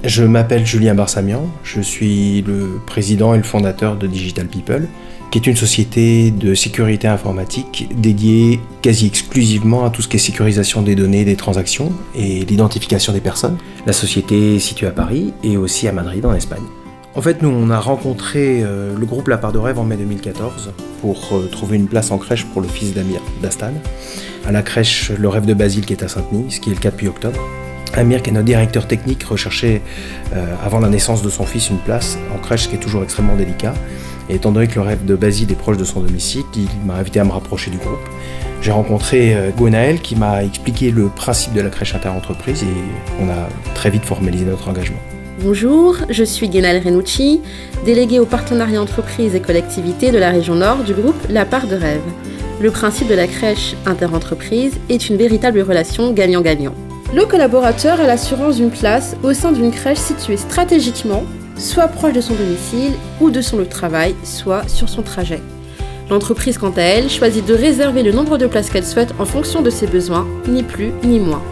Je m'appelle Julien Barsamian, je suis le président et le fondateur de Digital People, qui est une société de sécurité informatique dédiée quasi exclusivement à tout ce qui est sécurisation des données, des transactions et l'identification des personnes. La société est située à Paris et aussi à Madrid en Espagne. En fait, nous, on a rencontré le groupe La Part de Rêve en mai 2014 pour trouver une place en crèche pour le fils d'Amir, d'Astan, à la crèche Le Rêve de Basile qui est à Saint-Denis, ce qui est le cas depuis octobre. Amir, qui est notre directeur technique, recherchait avant la naissance de son fils une place en crèche, ce qui est toujours extrêmement délicat. Et étant donné que Le Rêve de Basile est proche de son domicile, il m'a invité à me rapprocher du groupe. J'ai rencontré Gwenaël qui m'a expliqué le principe de la crèche interentreprise et on a très vite formalisé notre engagement. Bonjour, je suis Gwenaël Renucci, déléguée au partenariat entreprises et collectivités de la région Nord du groupe La Part de Rêve. Le principe de la crèche interentreprise est une véritable relation gagnant-gagnant. Le collaborateur a l'assurance d'une place au sein d'une crèche située stratégiquement, soit proche de son domicile ou de son lieu de travail, soit sur son trajet. L'entreprise, quant à elle, choisit de réserver le nombre de places qu'elle souhaite en fonction de ses besoins, ni plus ni moins.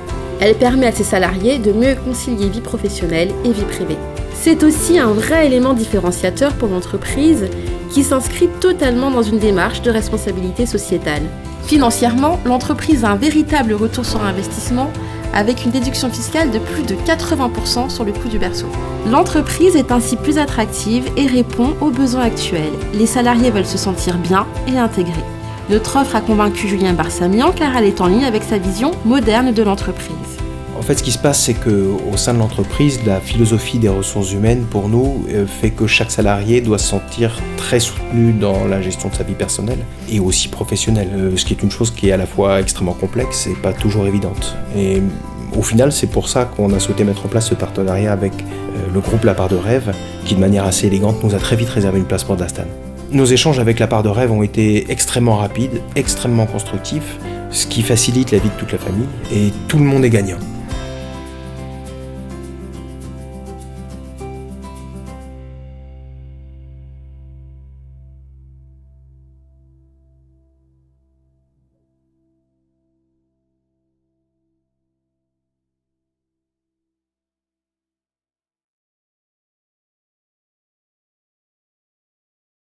Elle permet à ses salariés de mieux concilier vie professionnelle et vie privée. C'est aussi un vrai élément différenciateur pour l'entreprise qui s'inscrit totalement dans une démarche de responsabilité sociétale. Financièrement, l'entreprise a un véritable retour sur investissement avec une déduction fiscale de plus de 80% sur le coût du berceau. L'entreprise est ainsi plus attractive et répond aux besoins actuels. Les salariés veulent se sentir bien et intégrés. Notre offre a convaincu Julien Barsamian car elle est en ligne avec sa vision moderne de l'entreprise. En fait, ce qui se passe, c'est qu'au sein de l'entreprise, la philosophie des ressources humaines, pour nous, fait que chaque salarié doit se sentir très soutenu dans la gestion de sa vie personnelle et aussi professionnelle, ce qui est une chose qui est à la fois extrêmement complexe et pas toujours évidente. Et au final, c'est pour ça qu'on a souhaité mettre en place ce partenariat avec le groupe La Part de Rêve, qui de manière assez élégante nous a très vite réservé une place pour Dastan. Nos échanges avec La Part de Rêve ont été extrêmement rapides, extrêmement constructifs, ce qui facilite la vie de toute la famille et tout le monde est gagnant.